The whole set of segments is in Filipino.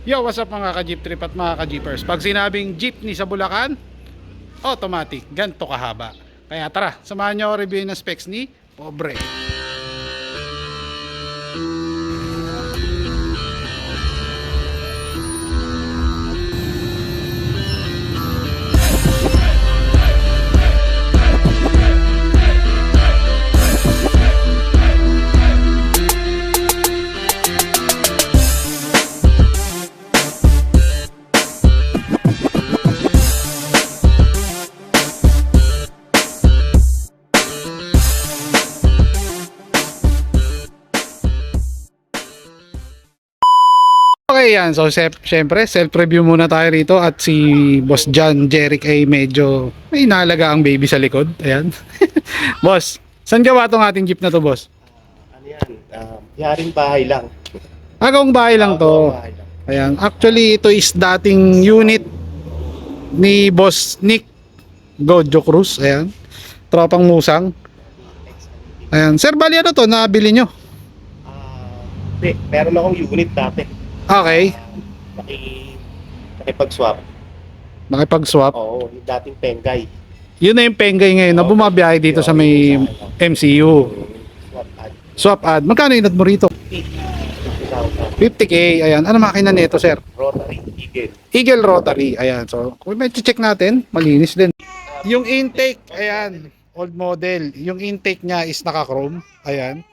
Yo, what's up mga ka-jeep trip at mga ka-jeepers? Pag sinabing jeepney sa Bulacan, automatic, ganito kahaba. Kaya tara, samahan nyo ako review ng specs ni Pobre. Okay yan, so syempre self-review muna tayo rito at si Boss John Jeric ay medyo may inalaga ang baby sa likod. Ayan. Boss, saan gawa tong ating jeep na to, boss? Ano yan? Yaring bahay lang. Agawang bahay lang to. Bahay lang. Ayan, actually ito is dating unit ni Boss Nick Gojo Cruz. Ayan, tropang musang. Ayan, sir, bali ano to, nabili nyo? Hindi, meron akong unit dati. Okay, Nakipag-swap. nakipag-swap. Oo, yung dating Pengay. Yun na yung Pengay ngayon na bumabiyahe dito sa may MCU. Swap ad. Swap ad. Magkano inad mo rito? 50,000. 50k. Ayan. Ano makina nito, sir? Rotary Eagle. Eagle Rotary. Ayan. So, kung may check natin, malinis din. Yung intake, ayan. Old model. Yung intake niya is naka-chrome. Ayan.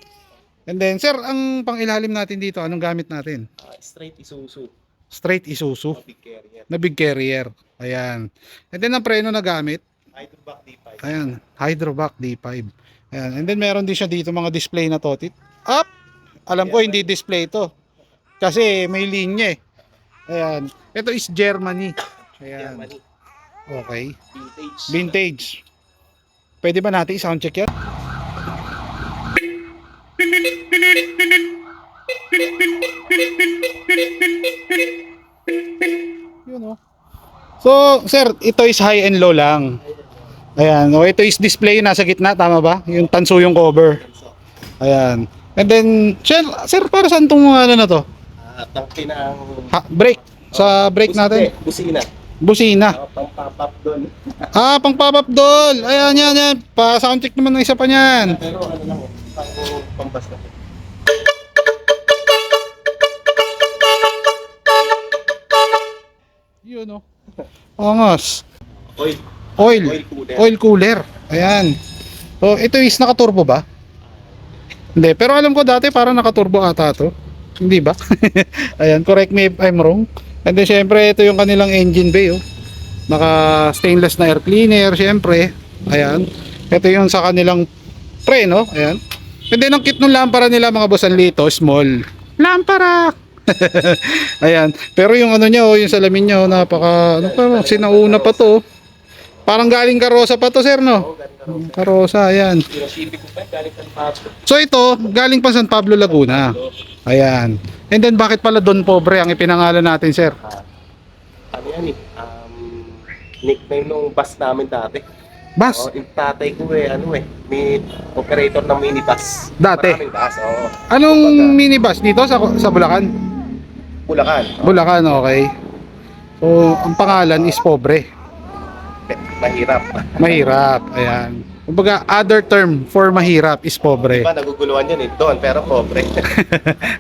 And then, sir, ang pang-ilalim natin dito, anong gamit natin? Straight Isuzu. Straight Isuzu Big carrier. na big carrier. Ayan. And then, ang preno na gamit, Hydroback D5. ayan, Hydrovac D5. Ayan. And then meron din siya dito mga display na totit. Up! Alam ko hindi display to. Kasi may linya eh. Ayan. Ito is Germany. Ayan. Germany. Okay. Vintage. Vintage. Pwede ba natin i-sound check yan? Yun oh. So, sir, ito is high and low lang. Ayan, o ito is display nasa gitna, tama ba? Yung tanso yung cover. Ayan. And then, sir, para saan tong mga ano na to? Tangki ng... Brake. Sa brake natin. Busina. Busina. Pang pop-up doon. Ah, pang pop-up doll. Ayan, yan, yan. Pa sound check naman ng isa pa niyan. Pero ano lang, pang-pampas na. Yun oh. Angas. Oil. Oil. Oil cooler. Oil cooler. Ayan. So, ito is naka-turbo ba? Hindi, pero alam ko dati parang naka-turbo ata to. Hindi ba? Ayan, correct me if I'm wrong. And then syempre ito yung kanilang engine bay oh. Naka stainless na air cleaner syempre. Ayan. Ito yung sa kanilang preno, ayan. And then ang kit ng lampara nila mga boss lito, small. Lampara. Ayan. Pero yung ano niya oh, yung salamin niya oh, napaka ano pa, sinauna pa to. Parang galing karosa pa to, sir, no? Karosa, ayan. Pinasipin ko pa, galing San Pablo. So ito, galing pa San Pablo, Laguna. Ayan. And then bakit pala Don Pobre ang ipinangalan natin, sir? Ano yan eh? Nickname nung bus namin dati. Bus? Yung tatay ko may operator ng minibus. Dati? Maraming bus, oo. Anong minibus dito sa Bulacan? Bulacan. Bulacan, okay. So, ang pangalan is Pobre. Mahirap. Mahirap, ayan. Kumbaga, other term for mahirap is pobre. Diba, naguguluhan yan eh. Doon, pero pobre.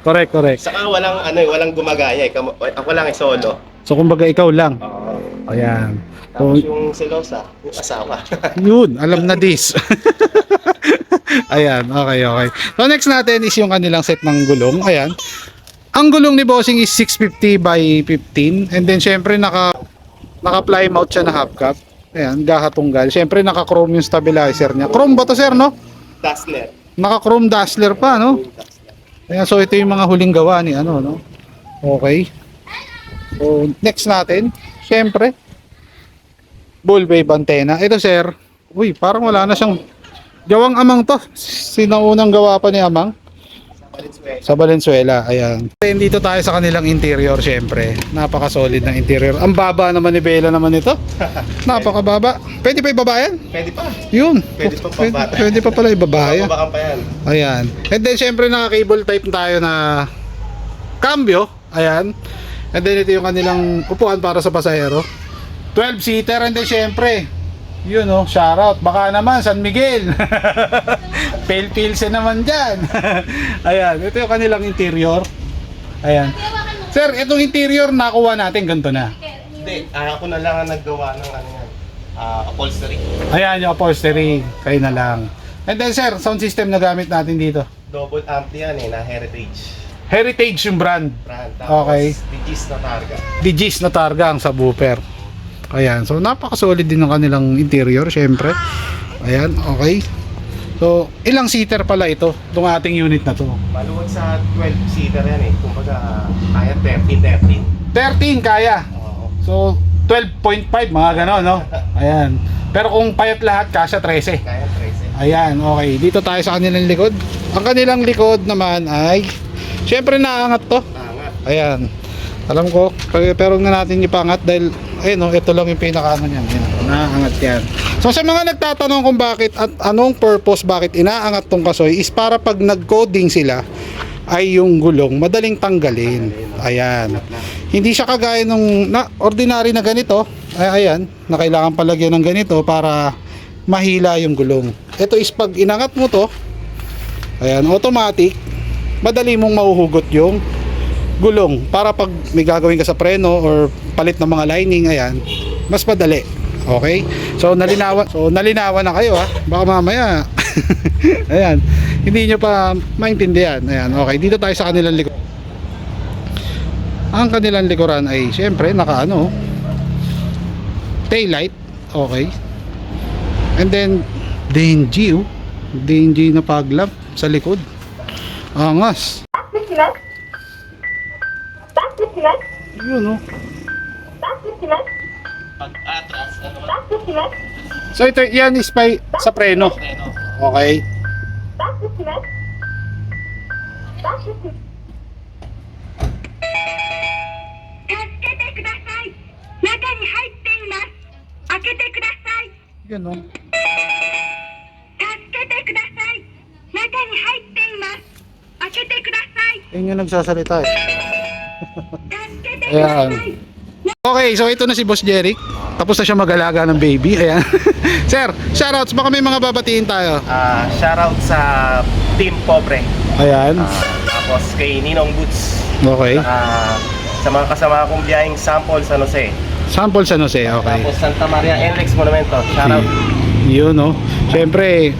Correct, correct. Saka walang gumagaya eh. Ako lang eh, solo. So, kumbaga, ikaw lang. Oo. Ayan. Tapos So, yung selosa, yung asawa. yun, alam na this. Ayan, okay, okay. So, next natin is yung kanilang set ng gulong. Ayan. Ang gulong ni Bossing is 650 by 15. And then, syempre, naka-ply mount siya na half cap. Ayan, gahatunggal. Syempre, naka-chrome yung stabilizer niya. Chrome ba to, sir, no? Dazzler. Naka-chrome dazzler pa, no? Ayan, so ito yung mga huling gawa ni ano, no? Okay. So, next natin, syempre, bull wave antenna. Ito, sir, uy, parang wala na siyang gawang amang to. Sinaunang gawa pa ni amang. Valenzuela. Sa Valenzuela, ayan. And dito tayo sa kanilang interior, syempre. Napaka-solid ng interior. Ang baba naman ni Bella naman ito. Napakababa. Pwede pa ibaba yan? Pwede pa. Yun. Pwede pa pababa. Pwede pa pala ibaba yan. Babakan pa yan. Ayan. And then syempre naka-cable type tayo na cambio. Ayan. And then ito yung kanilang upuan para sa pasahero. 12-seater, and then syempre, yun oh, shoutout. Baka naman, San Miguel. Pale Pilsen naman dyan. Ayan, ito yung kanilang interior. Ayan. Sir, itong interior nakuha natin, ganito na. Hindi, ako na lang ang naggawa ng ano yan, upholstery. Ayan yung upholstery, kayo na lang. And then sir, sound system na gamit natin dito. Double amp yan na Heritage Heritage yung brand. brand. Tapos, Okay. Digis na targa. Digis na targa ang subwoofer. Ayan, so napaka-solid din ng kanilang interior, syempre. Ayan, okay. So, ilang seater pala ito, itong ating unit na to? Maluwag sa 12-seater yan Kumbaga, kaya 13. 13 kaya. Oo. So, 12.5 mga gano'n, no? Ayan. Pero kung payat lahat, kasya 13. Kaya 13. Ayan, okay. Dito tayo sa kanilang likod. Ang kanilang likod naman ay, syempre naangat to. Angat. Ayan. Alam ko, pero na natin ipangat dahil, ayun no, ito lang yung pinakaano niyan. Ayan, naangat yan. So sa mga nagtatanong kung bakit at anong purpose bakit inaangat tong kasoy is para pag nag-coding sila ay yung gulong madaling tanggalin. Ayan. Hindi siya kagaya nung ordinary na ganito. Ayan, na kailangan palagyan ng ganito para mahila yung gulong. Ito is pag inangat mo to, ayan, automatic, madali mong mahuhugot yung gulong para pag may gagawin ka sa preno or palit ng mga lining, ayan, mas madali. Okay? So nalinawan na kayo ha. Baka mamaya ayan, hindi nyo pa maintindihan. Ayan, okay. Dito tayo sa kanilang likod. Ang kanilang likuran ay syempre naka ano, tail light. Okay. And then DNG oh. DNG na fog lamp sa likod. Angas. Yun oh. Pag-atras, ano? So ito yan is by, sa preno. Okay. 'Yun oh. 'Yun yung nagsasalita eh. Ayan. Okay, so ito na si Boss Jeric. Tapos na siya mag-alaga ng baby. Ayan. Sir, shoutouts. Baka may mga babatiin tayo. Shoutout sa Team Pobre. Ayan. Tapos kay Ninong Boots. Okay. Sa mga kasama kong biyaheng Sample San Jose. Sample San Jose. Okay. Tapos Santa Maria NLEX Monumento. Shoutout. Yun no. Siyempre,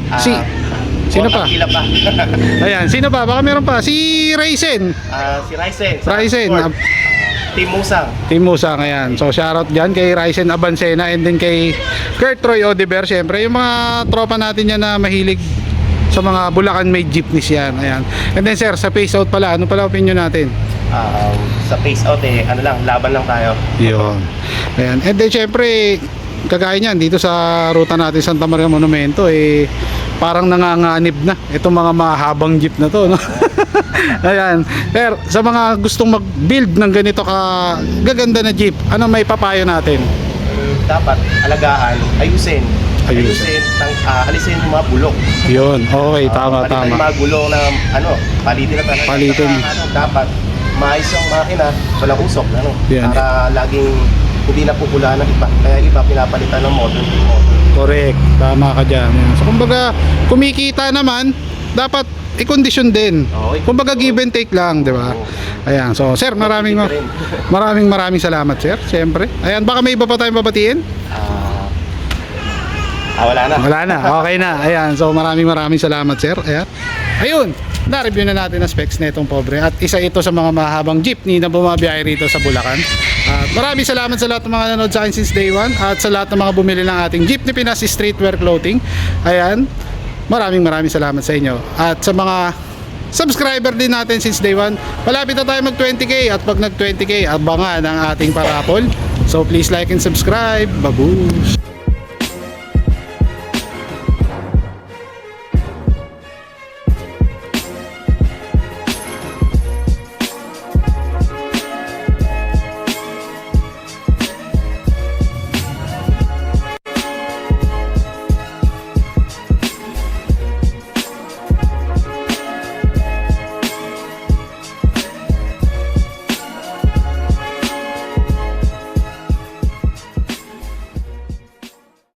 sino pa? Akila pa. Ayan, sino pa? Baka meron pa. Si Raisin. Si Ryzen. Ryzen. Team Musang. Team Musang, ayan. So shoutout dyan kay Ryzen Abancena and then kay Kurt Roy Odiver. Siyempre, yung mga tropa natin yan na mahilig sa mga Bulacan made jeepneys yan. Ayan. And then sir, sa face out pala, ano pala opinion natin? Sa face out ano lang, laban lang tayo. Yun. Ayan. And then syempre, kagaya niyan, dito sa ruta natin Santa Maria Monumento, parang nanganganib na itong mga mahabang jeep na to, no? Ayan. Pero sa mga gustong mag-build ng ganito gaganda na jeep, ano may papayo natin? Dapat alagaan, ayusin. Alisin yung mga bulok. Yun, okay, tama, Palitan yung tama. mga gulong na palitin na talaga. Palitin. Dapat maayos yung makina, walang usok, Yan. para laging hindi napupulaan ng iba. Kaya iba pinapalitan ng modern. Correct, tama ka dyan. So kumbaga, kumikita naman, dapat i-condition din. Okay. Kumbaga give and take lang, di ba? Ayan, so sir, maraming salamat sir, siyempre. Ayan, baka may iba pa tayong babatiin? Wala na. Wala na, okay na. Ayan, so maraming salamat sir. Ayan. Ayun, na-review na natin ang specs na itong Pobre at isa ito sa mga mahabang jeepney na bumabiyahe rito sa Bulacan. At maraming salamat sa lahat ng mga nanood sa akin since day one at sa lahat ng mga bumili ng ating Jeepney Pinas Streetwear Clothing. Ayan, maraming salamat sa inyo. At sa mga subscriber din natin since day one, malapit na tayo mag 20k at pag nag 20k, abangan ang ating parapol. So please like and subscribe. Babush!